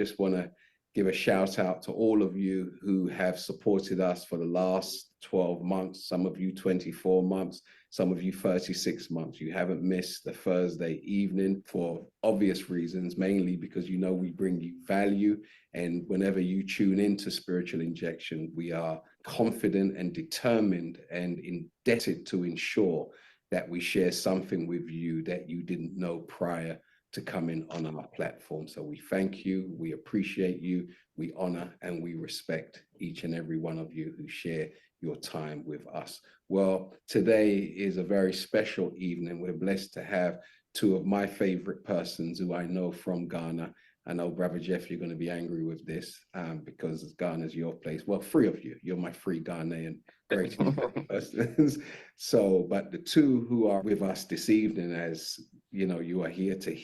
just want to give a shout out to all of you who have supported us for the last 12 months, some of you 24 months, some of you 36 months. You haven't missed the Thursday evening for obvious reasons, mainly because you know we bring you value. And whenever you tune into Spiritual Injection, we are confident and determined and indebted to ensure that we share something with you that you didn't know prior to coming on our platform. So we thank you, we appreciate you, we honor and we respect each and every one of you who share your time with us. Well, today is a very special evening. We're blessed to have two of my favorite persons who I know from Ghana. I know, Brother Jeff, you're going to be angry with this because Ghana's your place. Well, three of you. You're my free Ghanaian great persons. So, but the two who are with us this evening, as you know, you are here to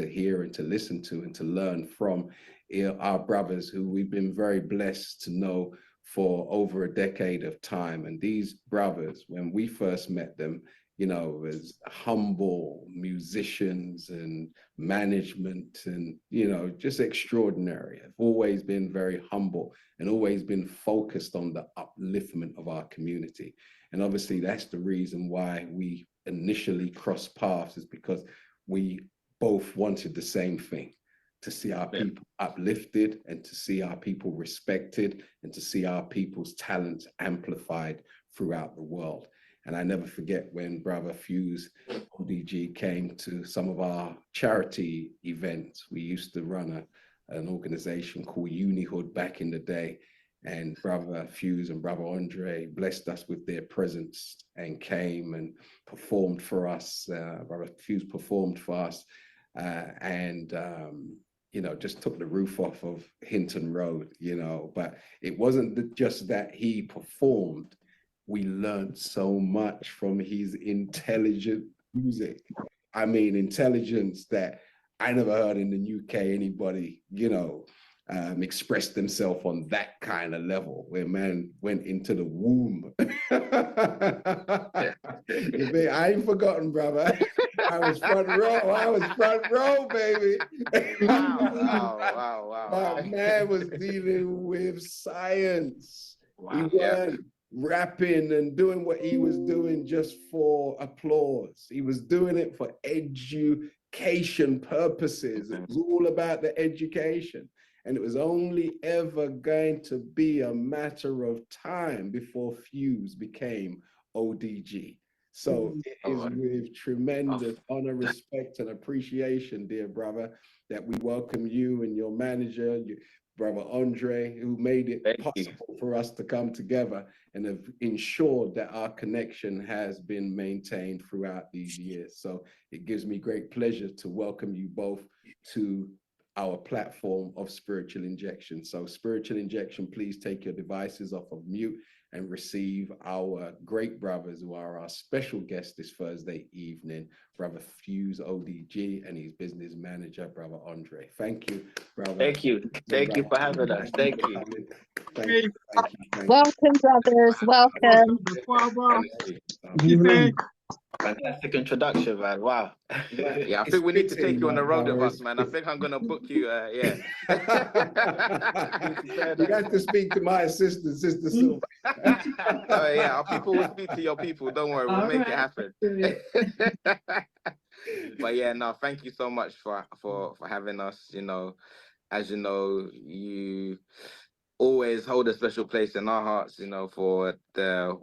hear and to listen to and to learn from our brothers who we've been very blessed to know for over a decade of time. And these brothers, when we first met them, you know, as humble musicians and management and, you know, just extraordinary. I've always been very humble and always been focused on the upliftment of our community. And obviously that's the reason why we initially crossed paths, is because we both wanted the same thing, to see our people uplifted and to see our people respected and to see our people's talents amplified throughout the world. And I never forget when Brother Fuse ODG came to some of our charity events. We used to run an organization called Unihood back in the day. And Brother Fuse and Brother Andre blessed us with their presence and came and performed for us. Brother Fuse performed for us and you know, just took the roof off of Hinton Road, you know. But it wasn't just that he performed. We learned so much from his intelligent music. I mean, intelligence that I never heard in the UK anybody, you know, express themselves on that kind of level, where man went into the womb. I ain't forgotten, brother. I was front row. I was front row, baby. Wow. My man was dealing with science. He wasn't rapping and doing what he was doing just for applause. He was doing it for education purposes. It was all about the education. And it was only ever going to be a matter of time before Fuse became ODG. So it is with tremendous honor, respect, and appreciation, dear brother, that we welcome you and your manager, Brother Andre, who made it possible for us to come together and have ensured that our connection has been maintained throughout these years. So it gives me great pleasure to welcome you both to our platform of Spiritual Injection. So Spiritual Injection, please take your devices off of mute and receive our great brothers who are our special guests this Thursday evening, Brother Fuse ODG and his business manager, Brother Andre. Thank you, brother. Thank you for having us. Thank you. Thank you. Welcome, brothers. Welcome. Fantastic introduction, man. Wow. Yeah, I think we need to take you on the road with us, man. I think I'm gonna book you. Yeah. You got to speak to my assistant, Sister Sue. Oh yeah, our people will speak to your people. Don't worry, we'll make it happen. But yeah, no, thank you so much for having us. You know, as you know, you always hold a special place in our hearts. You know, for the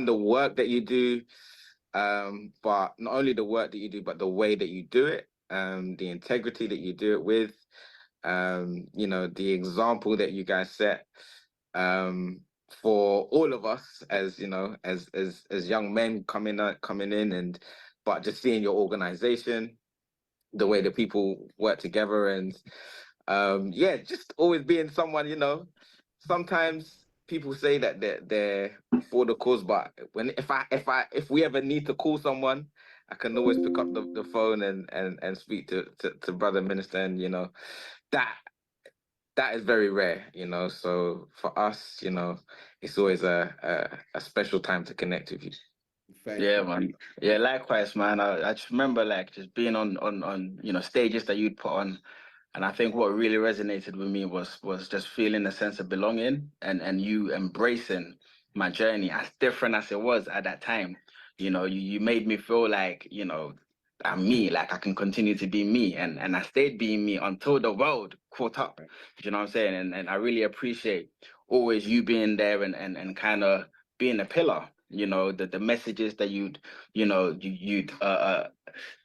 work that you do. But not only the work that you do, but the way that you do it, the integrity that you do it with, you know, the example that you guys set, for all of us, as you know, as young men coming in, but just seeing your organization, the way that people work together, and yeah, just always being someone, you know, sometimes people say that they're for the cause, but if we ever need to call someone, I can always pick up the phone and speak to Brother Minister, and you know, that is very rare, you know. So for us, you know, it's always a special time to connect with you. Man. Yeah, likewise, man. I just remember like just being on you know, stages that you'd put on And I think what really resonated with me was just feeling a sense of belonging and you embracing my journey, as different as it was at that time. You made me feel like, I'm me, like I can continue to be me. And I stayed being me until the world caught up. Do you know what I'm saying? And I really appreciate always you being there and kind of being a pillar. The messages that you'd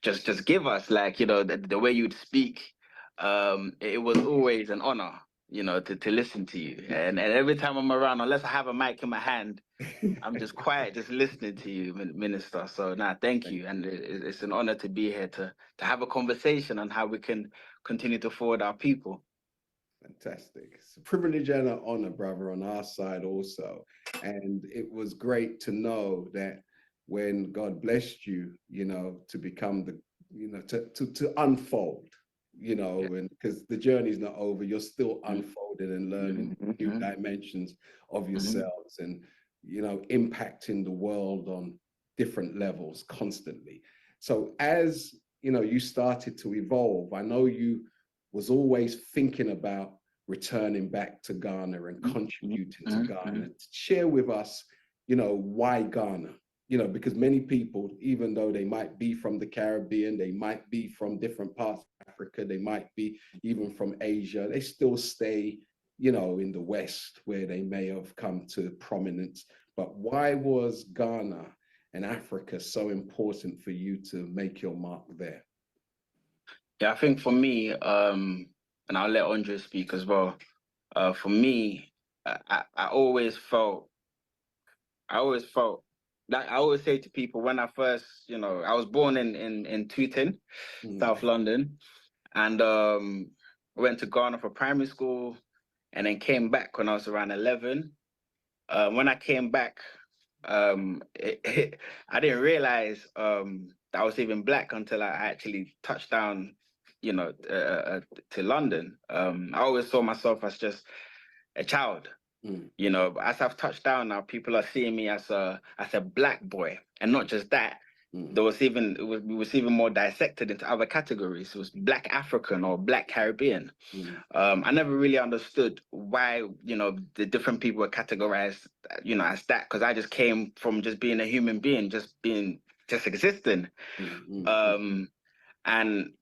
just give us, like, the way you'd speak. It was always an honor, to listen to you. And every time I'm around, unless I have a mic in my hand, I'm just quiet, just listening to you, Minister. So thank you. And it's an honor to be here to have a conversation on how we can continue to forward our people. Fantastic. It's a privilege and an honor, brother, on our side also. And it was great to know that when God blessed you, to become to unfold, and because the journey's not over, you're still unfolding and learning new dimensions of yourselves and, impacting the world on different levels constantly. So as, you started to evolve, I know you was always thinking about returning back to Ghana and contributing to Ghana. Share with us, why Ghana? Because many people, even though they might be from the Caribbean, they might be from different parts of Africa, they might be even from Asia, they still stay, in the West where they may have come to prominence. But why was Ghana and Africa so important for you to make your mark there? Yeah, I think for me, and I'll let Andre speak as well. For me, I always felt like I always say to people when I first, I was born in Tooting, South London, and went to Ghana for primary school, and then came back when I was around 11. When I came back, I didn't realize that I was even black until I actually touched down, to London. I always saw myself as just a child. But as I've touched down now, people are seeing me as a black boy, and not just that. We was even more dissected into other categories. It was Black African or Black Caribbean. I never really understood why the different people were categorized as that, because I just came from just being a human being, just existing. And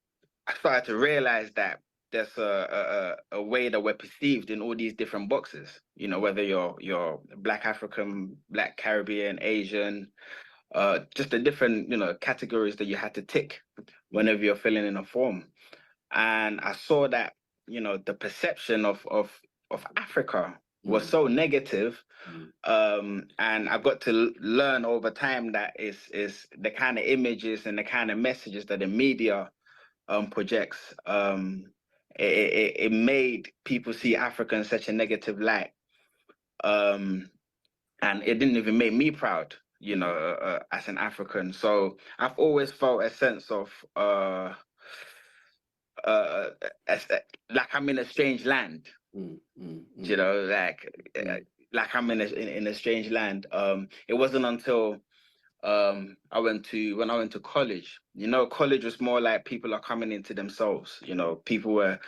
I started to realize that there's a way that we're perceived in all these different boxes, whether you're Black African, Black Caribbean, Asian, just the different, categories that you had to tick whenever you're filling in a form. And I saw that, the perception of Africa was so negative. And I got to learn over time that is the kind of images and the kind of messages that the media projects. It made people see Africa in such a negative light. And it didn't even make me proud, as an African. So I've always felt a sense of like I'm in a strange land. Like I'm in a strange land. It wasn't until when I went to college. College was more like people are coming into themselves. People were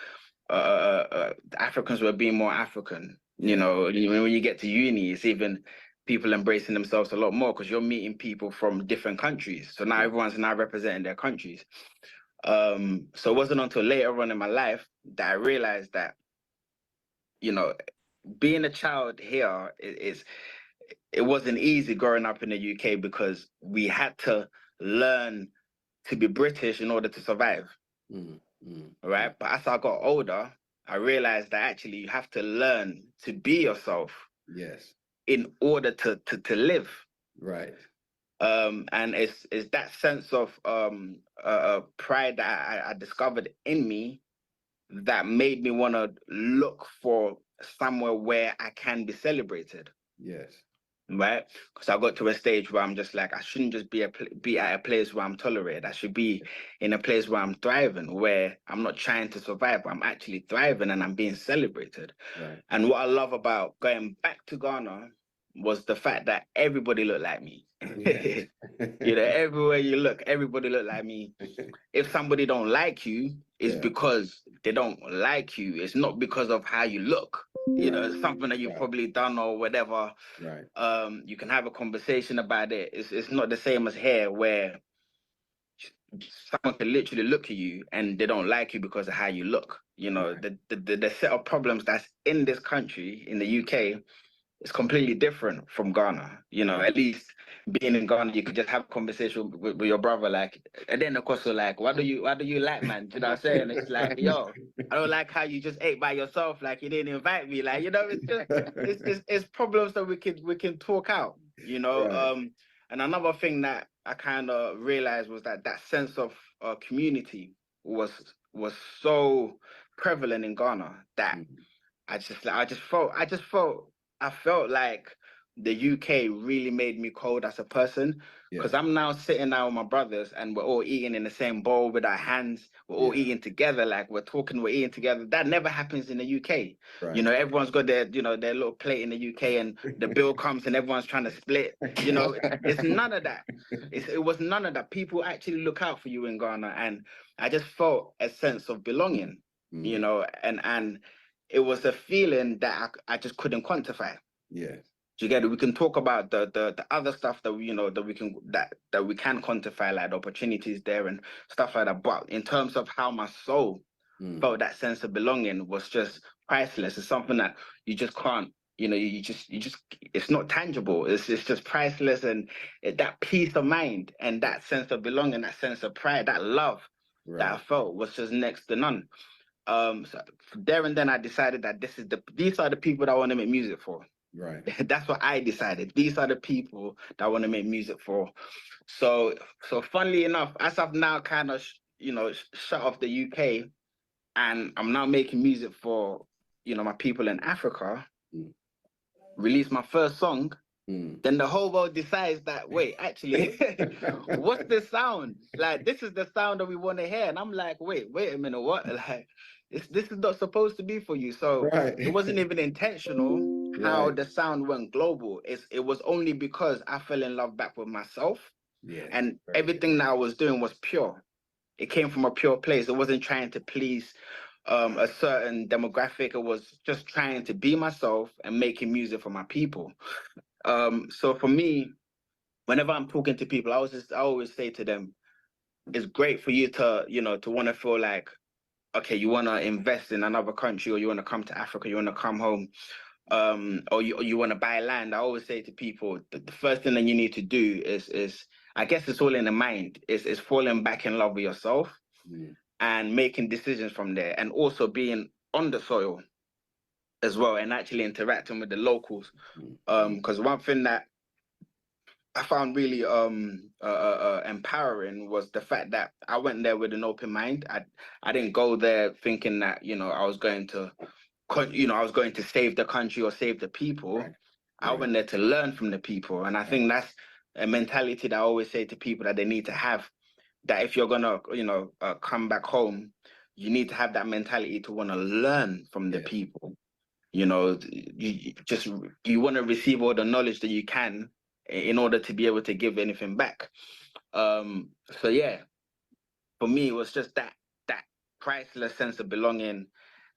Africans were being more African. When you get to uni, it's even people embracing themselves a lot more because you're meeting people from different countries. So now everyone's now representing their countries. So it wasn't until later on in my life that I realized that, being a child here it wasn't easy growing up in the UK because we had to learn to be British in order to survive. Right? But as I got older, I realized that actually you have to learn to be yourself. Yes. In order to live. Right. And it's that sense of pride that I discovered in me that made me want to look for somewhere where I can be celebrated. Yes. Right? Because I got to a stage where I'm just like, I shouldn't just be at a place where I'm tolerated. I should be in a place where I'm thriving, where I'm not trying to survive, but I'm actually thriving and I'm being celebrated. Right. And what I love about going back to Ghana was the fact that everybody looked like me. Yes. Everywhere you look, everybody looked like me. If somebody don't like you, it's because they don't like you, it's not because of how you look. You know, it's something that you've probably done or whatever. Right. You can have a conversation about it. It's not the same as here, where someone can literally look at you and they don't like you because of how you look. You know, the set of problems that's in this country, in the UK, is completely different from Ghana. You know, at least being in Ghana, you could just have a conversation with your brother, like, and then of course, so like, why do you like, man? Do you know what I'm saying? It's like, yo, I don't like how you just ate by yourself, like you didn't invite me, like, you know, it's just it's problems that we can talk out, you know. Right. And another thing that I kind of realized was that sense of community was so prevalent in Ghana that I felt like the UK really made me cold as a person, because I'm now sitting now with my brothers and we're all eating in the same bowl with our hands. We're all eating together, like we're eating together. That never happens in the UK. Right. You know, everyone's got their, you know, their little plate in the UK, and the bill comes and everyone's trying to split. You know, it's none of that. It was none of that. People actually look out for you in Ghana, and I just felt a sense of belonging. You know, and it was a feeling that I just couldn't quantify. Yeah. Do you get it? We can talk about the other stuff that you know, that we can quantify, like the opportunities there and stuff like that. But in terms of how my soul felt, that sense of belonging was just priceless. It's something that you just can't, you know, you just it's not tangible. It's just priceless, and that peace of mind and that sense of belonging, that sense of pride, that love that I felt was just next to none. So there and then I decided that these are the people that I want to make music for. Right. That's what I decided. These are the people that I want to make music for. So funnily enough, as I've now kind of shut off the UK, and I'm now making music for, you know, my people in Africa, release my first song, then the whole world decides that, wait, actually, what's this sound? Like, this is the sound that we want to hear. And I'm like, wait a minute, what? Like, this is not supposed to be for you. So it wasn't even intentional how the sound went global. It was only because I fell in love back with myself. And everything that I was doing was pure. It came from a pure place. It wasn't trying to please a certain demographic. It was just trying to be myself and making music for my people. So for me, whenever I'm talking to people, I always say to them, it's great for you to, you know, to want to feel like, okay, you want to invest in another country, or you want to come to Africa, you want to come home, or you want to buy land. I always say to people, the first thing that you need to do is I guess it's all in the mind, is falling back in love with yourself and making decisions from there, and also being on the soil as well, and actually interacting with the locals. Because one thing that I found really empowering was the fact that I went there with an open mind. I didn't go there thinking that, you know, I was going to save the country or save the people. I went there to learn from the people, and I think that's a mentality that I always say to people that they need to have. That if you're gonna, you know, come back home, you need to have that mentality to want to learn from the people. You know, you want to receive all the knowledge that you can in order to be able to give anything back. So yeah, for me, it was just that priceless sense of belonging,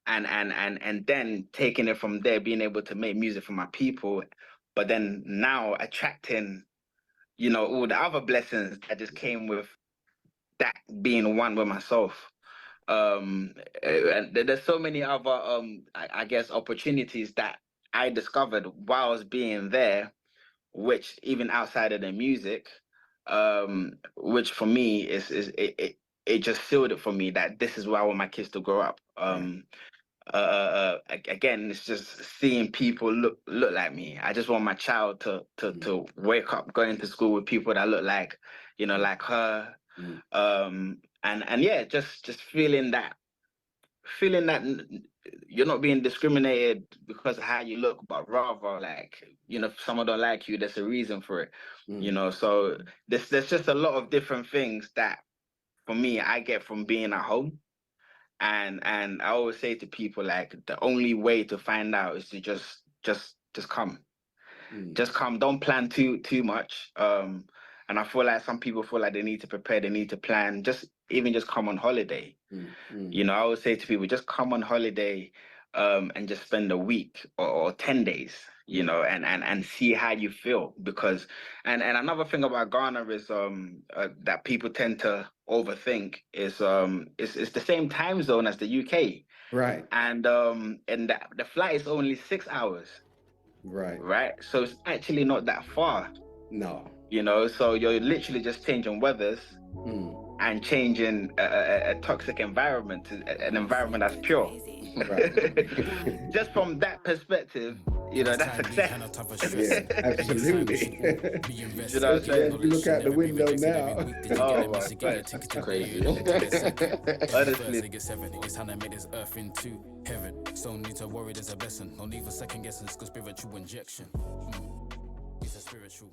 and then taking it from there, being able to make music for my people, but then now attracting, you know, all the other blessings that just came with that being one with myself. And there's so many other I guess opportunities that I discovered while I was being there, which even outside of the music, which for me it just sealed it for me that this is where I want my kids to grow up. Again, it's just seeing people look like me. I just want my child to wake up going to school with people that look like, you know, like her. And yeah, just feeling that you're not being discriminated because of how you look, but rather, like, you know, if someone don't like you, there's a reason for it. You know, so there's just a lot of different things that for me I get from being at home. And I always say to people, like, the only way to find out is to just come. Just come. Don't plan too much. And I feel like some people feel like they need to prepare, they need to plan. Just even just come on holiday. You know, I would say to people, just come on holiday and just spend a week or 10 days, you know, and see how you feel. Because and another thing about Ghana is that people tend to overthink is it's the same time zone as the UK. Right. And the flight is only 6 hours. Right. So it's actually not that far. No. You know, so you're literally just changing weathers and changing a toxic environment to an environment that's pure. Right. Just from that perspective, you know, that's success. Yeah, absolutely. You know, Especially as you look out the window now. Oh my God, Crazy. honestly. It's time to make this earth into heaven. So need to worry, there's a blessing. Don't leave a second guessing, it's good spiritual injection. It's a spiritual.